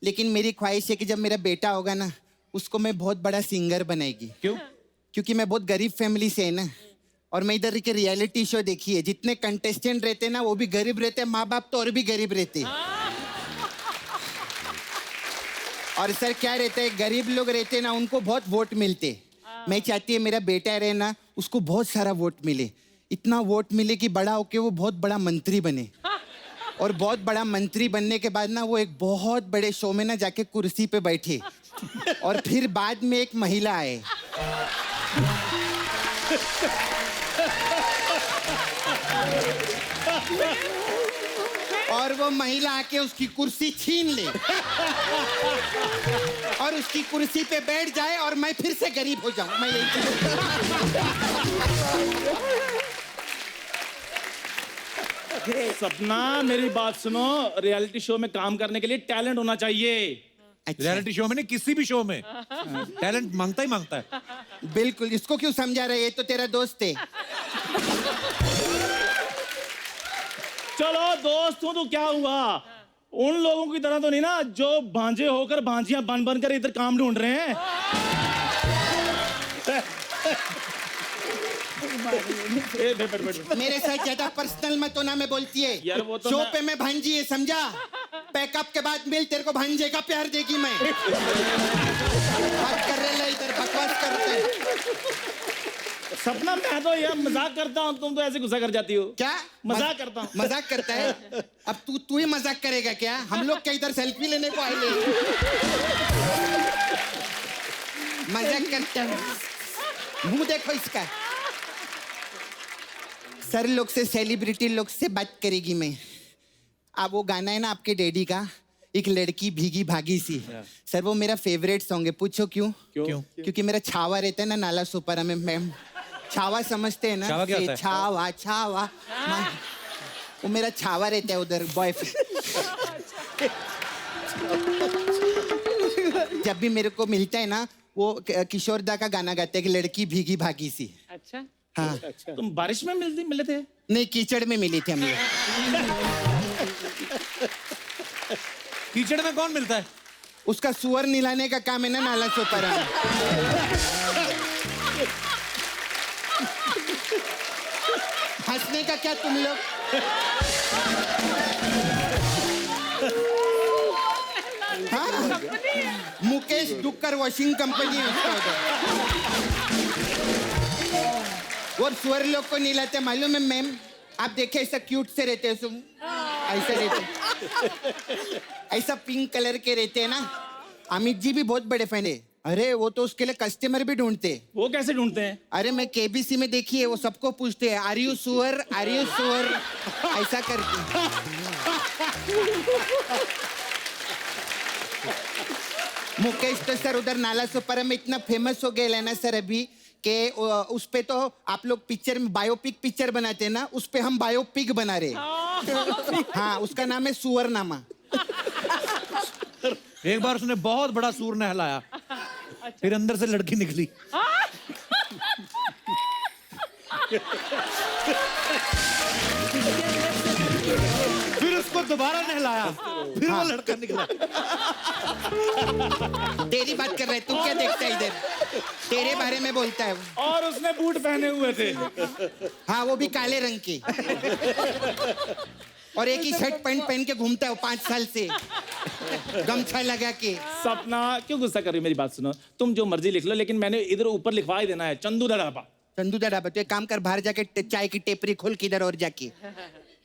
लेकिन मेरी ख्वाहिश है कि जब मेरा बेटा होगा ना उसको मैं बहुत बड़ा सिंगर बनाएगी। क्यों? क्योंकि मैं बहुत गरीब फैमिली से है ना, और मैं इधर के रियलिटी शो देखी है, जितने कंटेस्टेंट रहते हैं ना वो भी गरीब रहते हैं, माँ बाप तो और भी गरीब रहते हैं। और सर क्या रहता है, गरीब लोग रहते हैं ना उनको बहुत वोट मिलते। मैं चाहती है मेरा बेटा रहे ना उसको बहुत सारा वोट मिले, इतना वोट मिले कि बड़ा होके वो बहुत बड़ा मंत्री बने, और बहुत बड़ा मंत्री बनने के बाद ना वो एक बहुत बड़े शो में ना जाके कुर्सी पे बैठे, और फिर बाद में एक महिला आए और वो महिला आके उसकी कुर्सी छीन ले और उसकी कुर्सी पे बैठ जाए और मैं फिर से गरीब हो जाऊं। मैं यही सपना मेरी बात सुनो, रियलिटी शो में काम करने के लिए टैलेंट होना चाहिए। अच्छा, रियलिटी शो में नहीं, किसी भी शो में टैलेंट मांगता ही मांगता है। बिल्कुल। इसको क्यों समझा रहे? ये तो तेरा दोस्त है। चलो दोस्त हूं तो क्या हुआ, उन लोगों की तरह तो नहीं ना जो भांजे होकर भांजियां बन बन कर इधर काम ढूंढ रहे हैं। मेरे साथ ज्यादा पर्सनल मत होना, मैं बोलती है यार वो तो शो मैं- पे मैं भांजी है, समझा? पैकअप के बाद मिल, तेरे को भांजे का प्यार देगी मैं। बात कर रहे ला इधर, बकवास करते हैं। सपना मैं तो यार मजाक करता हूँ, तुम तो ऐसे गुस्सा कर जाती हो। क्या मजाक करता हूँ। मजाक करता है? अब तू ही मजाक करेगा क्या? हम लोग क्या इधर सेल्फी लेने को आए? मजाक करता हूँ। मुंह देखो इसका। सर लोग से, सेलिब्रिटी लोग से बात करेगी मैं। अब वो गाना है ना आपके डैडी का, एक लड़की भीगी भागी सी। सर वो मेरा फेवरेट सॉन्ग है। पूछो क्यों? क्यों? क्योंकि मेरा छावा रहता है ना नाला सोपारा में। मैम छावा समझते हैं ना? छावा क्या होता है? छावा छावा वो मेरा छावा रहता है उधर, बॉयफ्रेंड। जब भी मेरे को मिलता है ना वो किशोर दा का गाना गाते हैं कि लड़की भीगी भागी सी। अच्छा, हाँ, तुम बारिश में मिले थे? नहीं कीचड़ में मिली थी हम लोग। कीचड़ में कौन मिलता है? उसका सुअर निलाने का काम है ना नाला सोपारा में। हंसने का क्या तुम लोग? हाँ, मुकेश डुक्कर वॉशिंग कंपनी है उसका उधर। और सुअर लोग को निलाते मालूम है मैम? आप देखे ऐसा क्यूट से रहते हैं, ऐसा रहते, ऐसा पिंक कलर के रहते हैं ना। अमित जी भी बहुत बड़े फैन है। अरे वो तो उसके लिए कस्टमर भी ढूंढते हैं। वो कैसे ढूंढते हैं? अरे मैं केबीसी में देखी है, वो सबको पूछते हैं आर यू सुअर, आर यू सुअर, ऐसा करके। मुकेश तो सर उधर नाला सोपारा में इतना फेमस हो गया है ना सर अभी कि उस पे तो आप लोग पिक्चर में बायोपिक पिक्चर बनाते हैं ना, उस पे हम बायोपिक बना रहे। हाँ, उसका नाम है सुअरनामा। एक बार उसने बहुत बड़ा सूर नहलाया, फिर अंदर से लड़की निकली। फिर उसको दोबारा नहलाया, फिर वो लड़का निकला। तेरी बात कर रहे, तू क्या देखता है इधर? तेरे बारे में बोलता है वो। और उसने बूट पहने हुए थे। हाँ, वो भी काले रंग के, और एक ही शर्ट पैंट पहन के घूमता है वो 5 साल से, गमछा लगा के। सपना क्यों गुस्सा कर रही हो? मेरी बात सुनो, तुम जो मर्जी लिख लो, लेकिन मैंने इधर ऊपर लिखवा ही देना है, चंदू दा ढाबा। चंदू दा ढाबा। तो एक काम कर, बाहर जाके चाय की टेपरी खोल के इधर और जाके।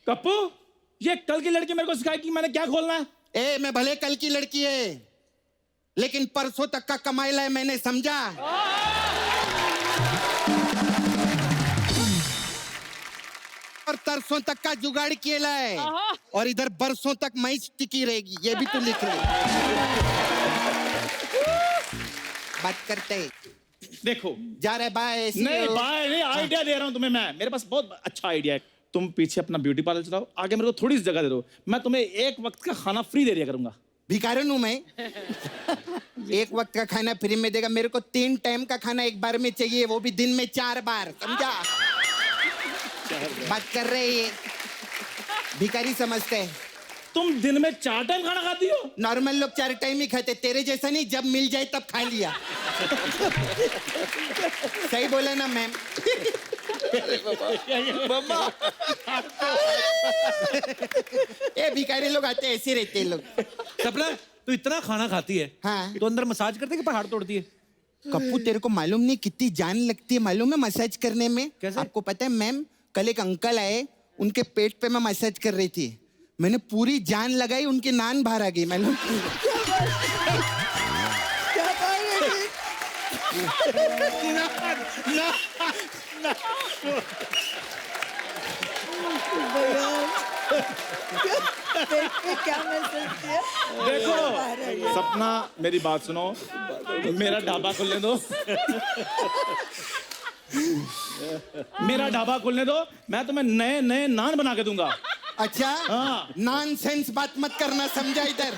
पप्पू, ये कल की लड़की मेरे को सिखाई कि मैंने क्या खोलना है। ए मैं भले कल की लड़की है, लेकिन परसों तक का कमाई है, मैंने समझा। और तरसों तक का जुगाड़ किया है, और इधर बरसों तक मैच टिकी रहेगी, ये भी तू लिख ले। बात करते हैं। देखो, जा रहे बाय। नहीं बाय नहीं, आइडिया दे रहा हूं तुम्हें मैं। मेरे पास बहुत अच्छा आइडिया है। तुम पीछे अपना ब्यूटी पार्लर चलाओ, आगे मेरे को थोड़ी सी जगह दे दो, मैं तुम्हें एक वक्त का खाना फ्री दे दिया करूंगा। भिखारन हूं मैं। एक वक्त का खाना फ्री में देगा, मेरे को 3 टाइम का खाना एक बार में चाहिए, वो भी दिन में 4 बार, समझा? बात कर रहे हैं, भिखारी समझते हैं। तुम दिन में 4 टाइम खाना खाती हो? नॉर्मल लोग 4 टाइम ही खाते, तेरे जैसा नहीं, जब मिल जाए तब खा लिया। सही बोला ना मैम? ये भिखारी लोग आते ऐसे रहते हैं लोग। सपना, तू इतना खाना खाती है, हाँ। तो अंदर मसाज करते कि पहाड़ तोड़ती है? कप्पू तेरे को मालूम नहीं कितनी जान लगती है, मालूम है मसाज करने में? कैसे? आपको पता है मैम, कल एक अंकल आए, उनके पेट पे मैं मसाज कर रही थी, मैंने पूरी जान लगाई, उनकी नान बाहर आ गई। मालूम? क्या मैसेज किया? देखो सपना, मेरी बात सुनो, मेरा ढाबा खोलने दो। मेरा ढाबा खोलने दो, मैं तुम्हें नए नए नान बना के दूंगा। अच्छा, हाँ। नॉनसेंस बात मत करना, समझा? इधर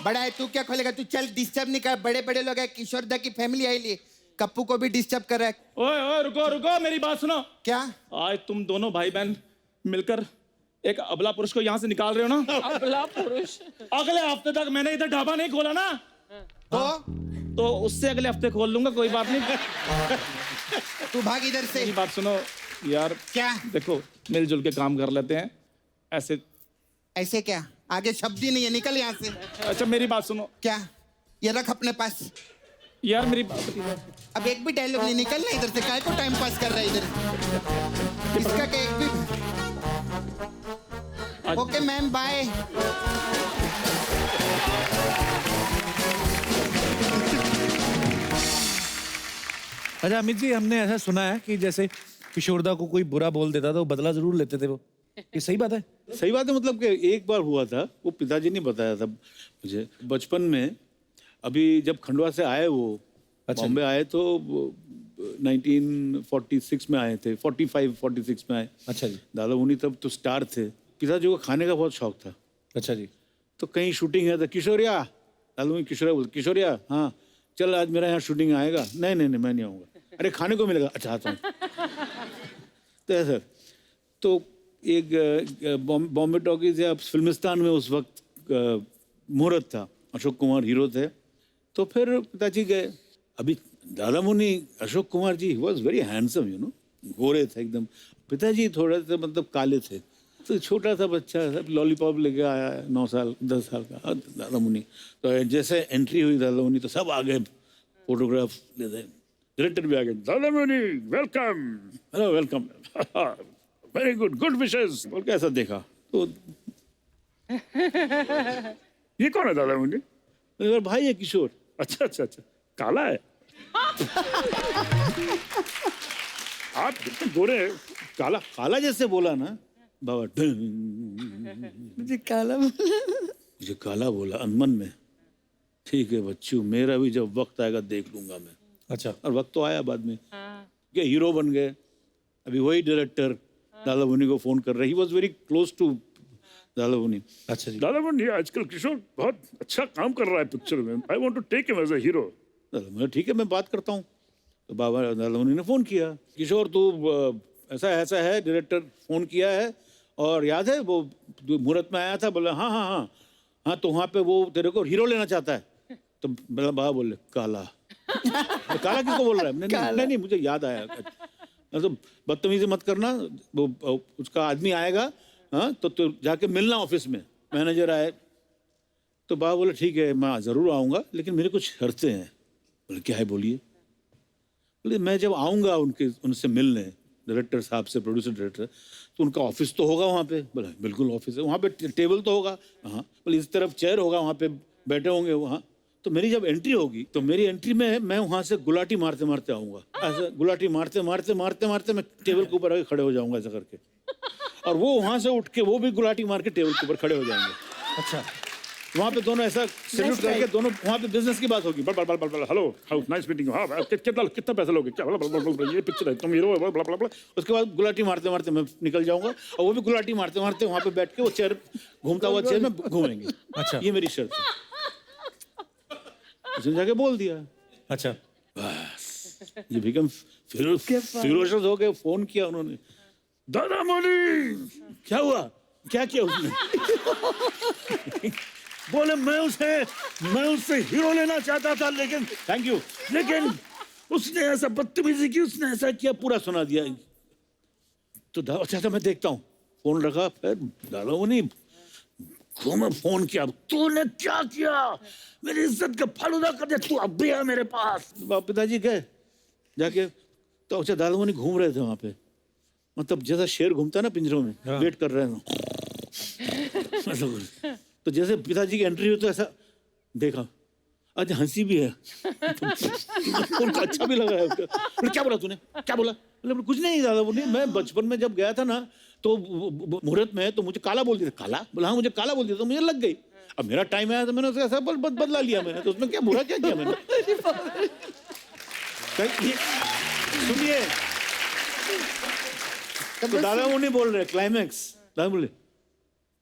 बड़ा है, तू क्या खोलेगा? तू चल, डिस्टर्ब नहीं कर, बड़े बड़े लोग हैं, किशोर दा की फैमिली आई ली, कप्पू को भी डिस्टर्ब कर रहा है। ओए ओए रुको रुको, मेरी बात सुनो। क्या? आज तुम दोनों भाई बहन मिलकर एक अबला पुरुष को यहाँ से निकाल रहे हो ना? अबला पुरुष। अगले हफ्ते तक मैंने इधर ढाबा नहीं खोला ना, तो उससे अगले हफ्ते खोल लूंगा, कोई बात नहीं। तू भाग इधर से। मेरी बात सुनो यार। क्या? देखो, मिलजुल के काम कर लेते हैं ऐसे। ऐसे क्या? आगे शब्द ही नहीं है, निकल यहाँ से। अच्छा मेरी बात सुनो। क्या? ये रख अपने पास। यार मेरी बात, अब एक भी डायलॉग नहीं, निकलना इधर से, काय को टाइम पास कर रहा है इधर? इसका क्या एक भी? Okay ma'am, bye. अच्छा अमित जी, हमने ऐसा सुना है कि जैसे किशोरदा को कोई बुरा बोल देता था, वो बदला जरूर लेते थे वो, ये सही बात है? सही बात है, मतलब कि एक बार हुआ था, वो पिताजी ने बताया था मुझे बचपन में। अभी जब खंडवा से आए वो, बॉम्बे आए तो 1946 में आए थे, 45-46 में आए। अच्छा जी। दादा मुनि तब तो स्टार थे। पिताजी को खाने का बहुत शौक था। अच्छा जी। तो कहीं शूटिंग है तो किशोरिया, दादा मुनि किशोरिया बोलते, किशोरिया हाँ चल आज मेरा यहाँ शूटिंग आएगा। नहीं नहीं नहीं मैं नहीं आऊँगा। अरे खाने को मिलेगा, अच्छा आता हूँ। तो ऐसा, तो एक बॉम्बे टॉकीज या फिल्मिस्तान में उस वक्त मुहूर्त था, अशोक कुमार हीरो थे। तो फिर पिताजी गए। अभी Dada Muni, Ashok Kumar ji was very handsome, you know, गोरे थे एकदम। पिताजी थोड़े से मतलब काले थे। तो छोटा सा बच्चा लॉलीपॉप लेके आया है, 9 साल 10 साल का दादा मुनि। तो जैसे एंट्री हुई दादा मुनि तो सब आ गए फोटोग्राफ लेते। डायरेक्टर भी आ गए, दादा मुनि welcome, hello welcome, very good, good wishes बोल के ऐसा देखा। तो ये कौन है दादा मुनि? मेरा भाई है किशोर। अच्छा अच्छा अच्छा, काला है। आप कितने गोरे हैं। काला काला जैसे बोला ना बाबा, मुझे काला बोला। मुझे काला बोला अनमन में। ठीक है बच्चू, मेरा भी जब वक्त आएगा देख लूंगा मैं। अच्छा। और वक्त तो आया बाद में कि हीरो बन गए। अभी वही डायरेक्टर दादा मुनि को फोन कर रहे, he was very close to Dada Muni. अच्छा जी। दादा मुनि आजकल किशोर बहुत अच्छा काम कर रहा है पिक्चर में, I want to take him as a hero. Dada Muni ठीक है मैं बात करता हूँ। तो बाबा दादा मुनि ने फोन किया, किशोर तू ऐसा ऐसा है, डायरेक्टर फोन किया है और याद है वो मुहूर्त में आया था। बोला हाँ हाँ हाँ हाँ, तो वहाँ पे वो तेरे को हीरो लेना चाहता है। तो बाबा बोले काला। तो काला किसको बोल रहा है? नहीं नहीं मुझे याद आया। तो बदतमीजी मत करना, वो उसका आदमी आएगा, हाँ तो जाके मिलना ऑफिस में, मैनेजर आए। तो बाबा बोले ठीक है मैं ज़रूर आऊँगा, लेकिन मेरे कुछ शर्तें हैं। बोले क्या है बोलिए। बोले मैं जब आऊँगा उनसे मिलने डायरेक्टर साहब से, प्रोड्यूसर डायरेक्टर, तो उनका ऑफिस तो होगा वहाँ पे? बोला बिल्कुल ऑफिस है, वहाँ पे टेबल तो होगा? हाँ। बोले इस तरफ चेयर होगा, वहाँ पे बैठे होंगे वहाँ। तो मेरी जब एंट्री होगी तो मेरी एंट्री में मैं वहाँ से गुलाटी मारते मारते आऊँगा, ऐसे गुलाटी मारते मारते मारते मारते मैं टेबल के ऊपर आके खड़े हो जाऊँगा ऐसा करके, और वो वहाँ से उठ के वो भी गुलाटी मार के टेबल के ऊपर खड़े हो जाएंगे। अच्छा, वहाँ पे दोनों ऐसा सैल्यूट करके दोनों, वहाँ पे बिजनेस की बात होगी। बल बल बल बल बल hello how nice meeting you. हाँ कितना पैसा लोगे क्या? बल बल बल ये पिक्चर है, तुम हीरो हो, बल बल बल। उसके बाद गुलाटी मारते मारते मैं निकल जाऊंगा, और वो भी गुलाटी मारते मारते वहाँ पे बैठ के वो चेयर, घूमता हुआ चेयर में घूमेंगे। अच्छा। ये मेरी शर्त है। उसने जाके बोल दिया, अच्छा, बस ये बिकम फिरोशस हो गए। फोन किया उन्होंने, दादा मोदी क्या हुआ? क्या किया उसने? बोले मैं उससे हीरो लेना चाहता था, लेकिन थैंक यू, लेकिन उसने ऐसा बदतमीजी की, उसने ऐसा किया, पूरा सुना दिया। तो अच्छा मैं देखता हूँ। फोन रखा, फिर दादा मोदी घूमे, फोन किया, तूने क्या किया? मेरी इज्जत का फालूदा कर दिया, तू अब भी है मेरे पास। पिताजी गए जाके, तो अच्छा दादा मोदी घूम रहे थे वहां पे, मतलब जैसा शेर घूमता है ना पिंजरों में, वेट कर रहे हैं। तो जैसे पिताजी की एंट्री हुई तो ऐसा देखा, आज हंसी भी है। उनको अच्छा भी लगा है। बोले क्या बोला तूने? क्या बोला? बोले कुछ नहीं दादा बोली, मैं बचपन में जब गया था ना तो मुहूर्त में तो मुझे काला बोल दिया। काला? बोला हाँ मुझे काला बोल दिया, तो मुझे लग गई। अब मेरा टाइम आया तो मैंने उसका ऐसा बदला लिया मैंने, तो उसमें क्या बुरा क्या किया मैंने? सुनिए, तो दादा वो नहीं बोल रहे, क्लाइमैक्स दादा बोले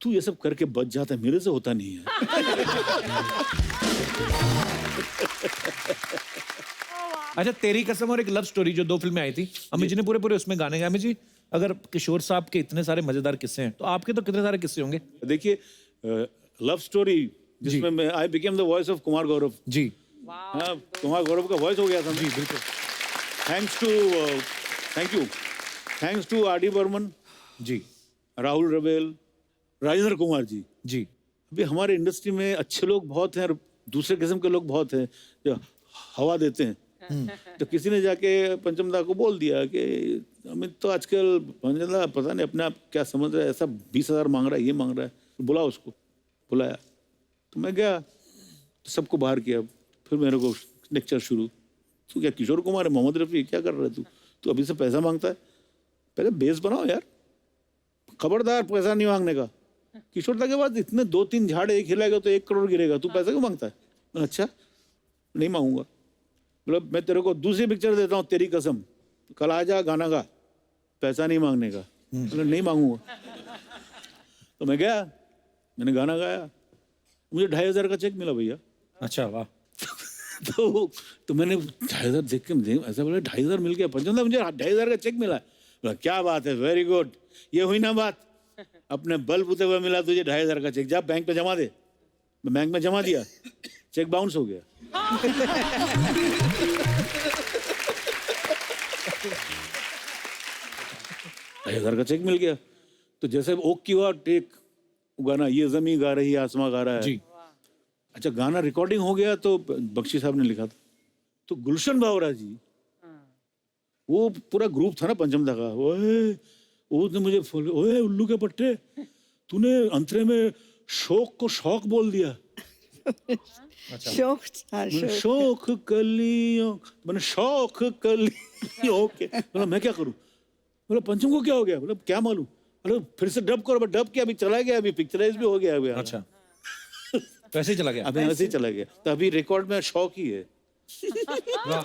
तू ये सब करके बच जाता है, मेरे से होता नहीं है। अच्छा, तेरी कसम और एक लव स्टोरी जो 2 फिल्में आई थी, अमित जी ने पूरे पूरे उसमें गाने गाए। अमित जी, अगर किशोर साहब के इतने सारे मजेदार किस्से हैं तो आपके तो कितने सारे किस्से होंगे। देखिए लव स्टोरी जिसमें मैं I became the voice of Kumar Gaurav ji. हाँ, कुमार गौरव का वॉइस हो गया था जी, बिल्कुल। Thanks to R D Burman ji, Rahul Rawail, Rajendra Kumar ji. जी, अभी हमारे इंडस्ट्री में अच्छे लोग बहुत हैं और दूसरे किस्म के लोग बहुत हैं जो हवा देते हैं। तो किसी ने जाके पंचमदा को बोल दिया कि अमित तो आजकल पंचमदा पता नहीं अपने आप क्या समझ रहा है, ऐसा 20,000 मांग रहा है, ये मांग रहा है। तो बुला उसको, बुलाया तो मैं गया, तो सबको बाहर किया। फिर मेरे को लेक्चर शुरू, तू क्या किशोर कुमार है, मोहम्मद रफ़ी क्या कर रहा है तू अभी से पैसा मांगता है? पहले बेस बनाओ यार, खबरदार पैसा नहीं मांगने का। किशोर दा के बाद इतने 2-3 झाड़ एक हिलाएगा तो 1 करोड़ गिरेगा, तू पैसा क्यों मांगता है? अच्छा नहीं मांगूंगा। मतलब मैं तेरे को दूसरी पिक्चर देता हूँ, तेरी कसम, कल आ जा गाना गा, पैसा नहीं मांगने का। मतलब नहीं मांगूंगा। तो मैं गया, मैंने गाना गाया, मुझे 2,500 का चेक मिला भैया। अच्छा वाह। तो मैंने 2,500 देख के ऐसा बोला 2,500 मिल गया पंचमदा, मुझे 2,500 का चेक मिला। बोला क्या बात है, वेरी गुड, ये हुई ना बात, अपने बल बुते हुए मिला तुझे 2,500 का चेक, जा बैंक पे जमा दे। मैं बैंक में जमा दिया, चेक बाउंस हो गया। 2,500 का चेक मिल गया। तो जैसे ओक की हुआ टेक गाना, ये जमी गा रही आसमां गा रहा है जी। अच्छा गाना रिकॉर्डिंग हो गया तो बख्शी साहब ने लिखा था, तो गुलशन बावरा जी, वो पूरा ग्रुप था ना पंचमदा का, ओए उसने मुझे ओए उल्लू के पट्टे, तूने अंतरे में शौक को शौक बोल दिया। शौक था, शौक। शौक कलियों, मैंने शौक कलियों के, बोला मैं क्या करूं? बोला पंचम को क्या हो गया? बोला क्या मालूम। बोला फिर से डब करो। डब किया, अभी चला गया, अभी पिक्चराइज भी हो गया अभी। अच्छा, तो ऐसे ही चला गया। अभी ऐसे ही चला गया, तो अभी रिकॉर्ड में शौक ही है। वाह।